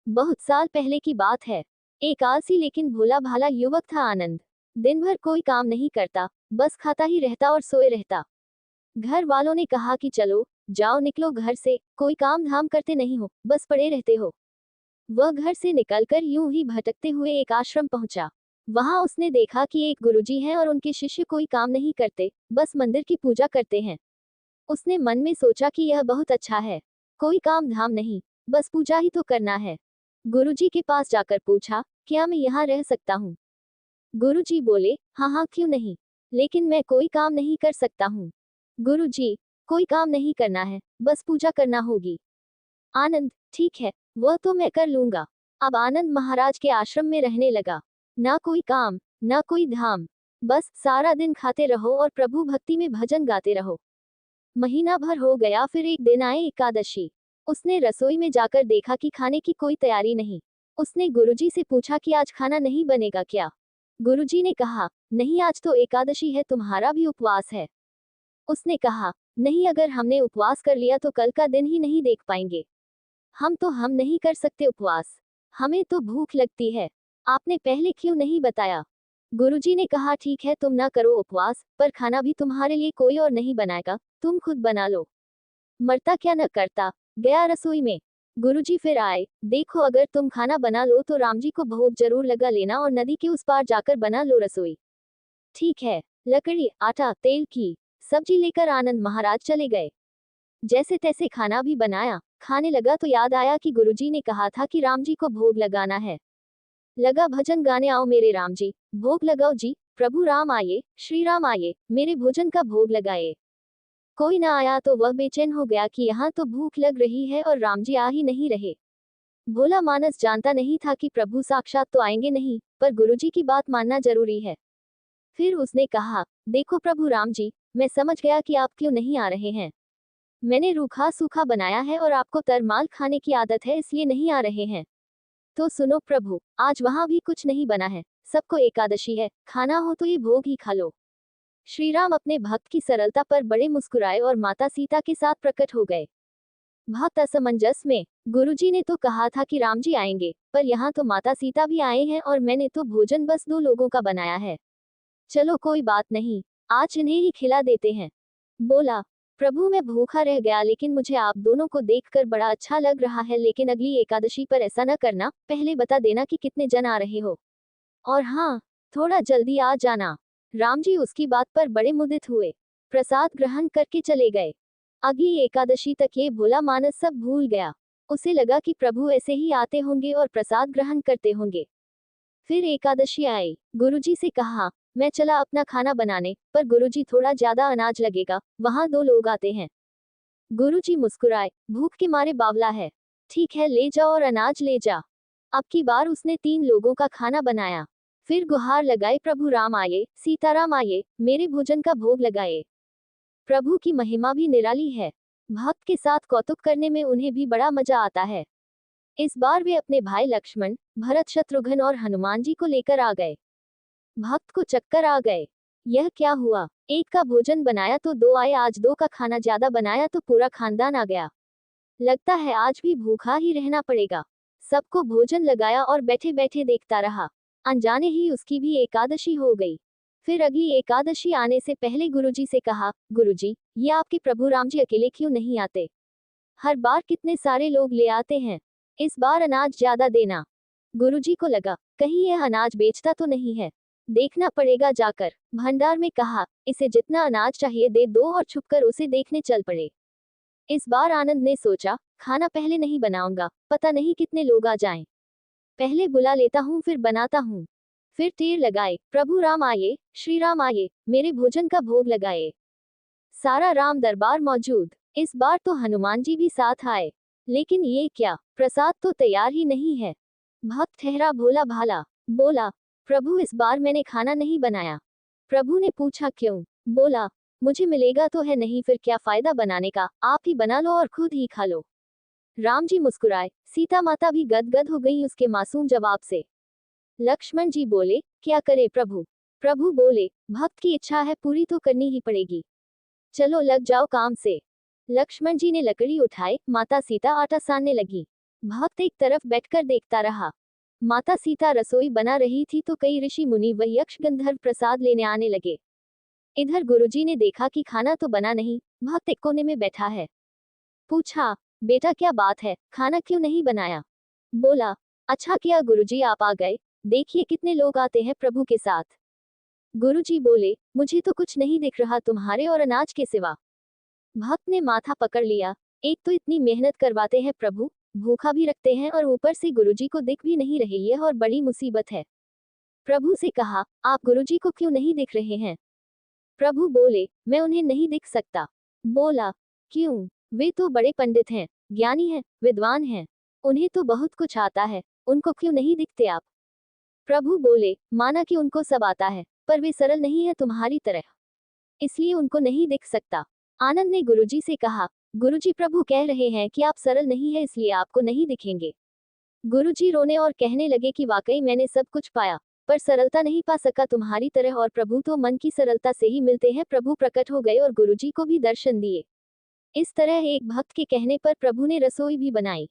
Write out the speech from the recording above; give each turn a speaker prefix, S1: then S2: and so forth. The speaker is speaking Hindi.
S1: बहुत साल पहले की बात है। एक आलसी लेकिन भोला भाला युवक था आनंद। दिन भर कोई काम नहीं करता, बस खाता ही रहता और सोए रहता। घर वालों ने कहा कि चलो जाओ निकलो घर से, कोई काम धाम करते नहीं हो, बस पड़े रहते हो। वह घर से निकलकर यूं ही भटकते हुए एक आश्रम पहुंचा। वहां उसने देखा कि एक गुरुजी हैं और उनके शिष्य कोई काम नहीं करते, बस मंदिर की पूजा करते हैं। उसने मन में सोचा कि यह बहुत अच्छा है, कोई काम धाम नहीं, बस पूजा ही तो करना है। गुरुजी के पास जाकर पूछा, क्या मैं यहाँ रह सकता हूँ? गुरुजी बोले, हाँ हाँ क्यों नहीं, लेकिन मैं कोई काम नहीं कर सकता हूँ। गुरुजी, कोई काम नहीं करना है, बस पूजा करना होगी। आनंद, ठीक है, वह तो मैं कर लूंगा। अब आनंद महाराज के आश्रम में रहने लगा। ना कोई काम, ना कोई धाम, बस सारा दिन खाते रहो और प्रभु भक्ति में भजन गाते रहो। महीना भर हो गया, फिर एक दिन आए एकादशी। उसने रसोई में जाकर देखा कि खाने की कोई तैयारी नहीं। उसने गुरुजी से पूछा कि आज खाना नहीं बनेगा क्या? गुरुजी ने कहा, नहीं आज तो एकादशी है, तुम्हारा भी उपवास है। उसने कहा, नहीं, अगर हमने उपवास कर लिया तो कल का दिन ही नहीं देख पाएंगे। हम नहीं कर सकते उपवास, हमें तो भूख लगती है। आपने पहले क्यों नहीं बताया? गुरुजी ने कहा, ठीक है तुम ना करो उपवास, पर खाना भी तुम्हारे लिए कोई और नहीं बनाएगा, तुम खुद बना लो। मरता क्या न करता, गया रसोई में। गुरुजी फिर आए, देखो अगर तुम खाना बना लो तो रामजी को भोग जरूर लगा लेना और नदी के उस पार जाकर बना लो रसोई। ठीक है। लकड़ी, आटा, तेल की सब्जी लेकर आनंद महाराज चले गए। जैसे तैसे खाना भी बनाया, खाने लगा तो याद आया कि गुरुजी ने कहा था कि रामजी को भोग लगाना है। लगा भजन गाने, आओ मेरे राम जी, भोग लगाओ जी, प्रभु राम आए, श्री राम आए, मेरे भोजन का भोग लगाए। कोई ना आया तो वह बेचैन हो गया कि यहाँ तो भूख लग रही है और राम जी आ ही नहीं रहे। भोला मानस जानता नहीं था कि प्रभु साक्षात तो आएंगे नहीं, पर गुरुजी की बात मानना जरूरी है। फिर उसने कहा, देखो प्रभु राम जी, मैं समझ गया कि आप क्यों नहीं आ रहे हैं। मैंने रूखा सूखा बनाया है और आपको तरमाल खाने की आदत है, इसलिए नहीं आ रहे हैं। तो सुनो प्रभु, आज वहां भी कुछ नहीं बना है, सबको एकादशी है, खाना हो तो ये भोग ही खा लो। श्री राम अपने भक्त की सरलता पर बड़े मुस्कुराए और माता सीता के साथ प्रकट हो गए। भक्त असमंजस में, गुरुजी ने तो कहा था कि राम जी आएंगे, पर यहाँ तो माता सीता भी आए हैं और मैंने तो भोजन बस 2 लोगों का बनाया है। चलो कोई बात नहीं, आज इन्हें ही खिला देते हैं। बोला, प्रभु मैं भूखा रह गया, लेकिन मुझे आप दोनों को देखकर बड़ा अच्छा लग रहा है, लेकिन अगली एकादशी पर ऐसा न करना, पहले बता देना कि कितने जन आ रहे हो। और हाँ, थोड़ा जल्दी आ जाना। राम जी उसकी बात पर बड़े मुदित हुए, प्रसाद ग्रहण करके चले गए। अगली एकादशी तक ये भोला मानस सब भूल गया। उसे लगा कि प्रभु ऐसे ही आते होंगे और प्रसाद ग्रहण करते होंगे। फिर एकादशी आई, गुरुजी से कहा, मैं चला अपना खाना बनाने, पर गुरुजी थोड़ा ज्यादा अनाज लगेगा, वहां 2 लोग आते हैं। गुरुजी मुस्कुराए, भूख के मारे बावला है। ठीक है, ले जाओ और अनाज ले जा। अब की बार उसने 3 लोगों का खाना बनाया। फिर गुहार लगाए, प्रभु राम आए, सीताराम आए, मेरे भोजन का भोग लगाए। प्रभु की महिमा भी निराली है। भक्त के साथ कौतुक करने में उन्हें भी बड़ा मजा आता है। इस बार वे अपने भाई लक्ष्मण, भरत, शत्रुघ्न और हनुमान जी को लेकर आ गए। भक्त को चक्कर आ गए। यह क्या हुआ, एक का भोजन बनाया तो 2 आए, आज 2 का खाना ज्यादा बनाया तो पूरा खानदान आ गया। लगता है आज भी भूखा ही रहना पड़ेगा। सबको भोजन लगाया और बैठे बैठे देखता रहा। अनजाने ही उसकी भी एकादशी हो गई। फिर अगली एकादशी आने से पहले गुरुजी से कहा, गुरुजी, ये आपके प्रभु राम जी अकेले क्यों नहीं आते? हर बार कितने सारे लोग ले आते हैं, इस बार अनाज ज्यादा देना। गुरुजी को लगा, कहीं यह अनाज बेचता तो नहीं है, देखना पड़ेगा जाकर। भंडार में कहा, इसे जितना अनाज चाहिए दे दो और छुपकर उसे देखने चल पड़े। इस बार आनंद ने सोचा, खाना पहले नहीं बनाऊंगा, पता नहीं कितने लोग आ जाएं। पहले बुला लेता हूँ फिर बनाता हूँ। फिर तीर लगाए, प्रभु राम आए, श्री राम आए, मेरे भोजन का भोग लगाए। सारा राम दरबार मौजूद। इस बार तो हनुमान जी भी साथ आए। लेकिन ये क्या, प्रसाद तो तैयार ही नहीं है। भक्त ठहरा भोला भाला, बोला, प्रभु इस बार मैंने खाना नहीं बनाया। प्रभु ने पूछा क्यों? बोला, मुझे मिलेगा तो है नहीं, फिर क्या फायदा बनाने का, आप ही बना लो और खुद ही खा लो। राम जी मुस्कुराए, सीता माता भी गदगद हो गई उसके मासूम जवाब से। लक्ष्मण जी बोले, क्या करे प्रभु? प्रभु बोले, भक्त की इच्छा है, पूरी तो करनी ही पड़ेगी। चलो लग जाओ काम से। लक्ष्मण जी ने लकड़ी उठाए, माता सीता आटा सानने लगी। भक्त एक तरफ बैठकर देखता रहा। माता सीता रसोई बना रही थी तो कई ऋषि मुनि व यक्ष गंधर्व प्रसाद लेने आने लगे। इधर गुरुजी ने देखा कि खाना तो बना नहीं, भक्त एक कोने में बैठा है। पूछा, बेटा क्या बात है, खाना क्यों नहीं बनाया? बोला, अच्छा किया गुरुजी आप आ गए, देखिए कितने लोग आते हैं प्रभु के साथ। गुरुजी बोले, मुझे तो कुछ नहीं दिख रहा तुम्हारे और अनाज के सिवा। भक्त ने माथा पकड़ लिया, एक तो इतनी मेहनत करवाते हैं प्रभु, भूखा भी रखते हैं और ऊपर से गुरुजी को दिख भी नहीं रही, यह और बड़ी मुसीबत है। प्रभु से कहा, आप गुरुजी को क्यों नहीं दिख रहे हैं? प्रभु बोले, मैं उन्हें नहीं दिख सकता। बोला, क्यों? वे तो बड़े पंडित हैं, ज्ञानी हैं, विद्वान हैं, उन्हें तो बहुत कुछ आता है, उनको क्यों नहीं दिखते आप? प्रभु बोले, माना कि उनको सब आता है, पर वे सरल नहीं है तुम्हारी तरह, इसलिए उनको नहीं दिख सकता। आनंद ने गुरुजी से कहा, गुरुजी प्रभु कह रहे हैं कि आप सरल नहीं है इसलिए आपको नहीं दिखेंगे। गुरुजी रोने और कहने लगे कि वाकई मैंने सब कुछ पाया, पर सरलता नहीं पा सका तुम्हारी तरह, और प्रभु तो मन की सरलता से ही मिलते हैं। प्रभु प्रकट हो गए और गुरुजी को भी दर्शन दिए। इस तरह एक भक्त के कहने पर प्रभु ने रसोई भी बनाई।